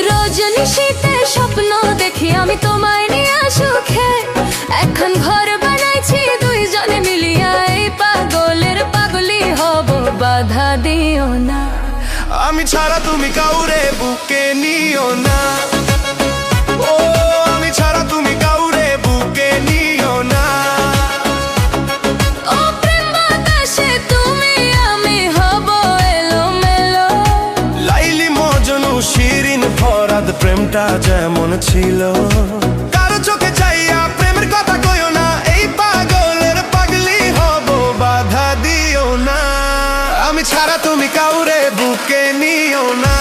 রজনী শীতে স্বপ্ন দেখি আমি তোমায় নিয়ে সুখে। এখন ঘর বানাইছি দুইজনে মিলিয়া, এই পাগলের পাগলি হব, বাধা দিও না। আমি ছাড়া তুমি কাউরে বুকে নিও না, ও আমি ছাড়া তুমি কাউরে বুকে নিও না। ও প্রেম বাতাসে তুমি আমি হব এলোমেলো। লাইলি মজনু শিরিন ফরাদ প্রেমটা যেমন ছিল, কারো চোখে চাইয়া প্রেমের কথা কইও না, এই পাগলের পাগলি হব, বাধা দিও না। আমি ছাড়া তুমি কাউরে বুকে নিও না।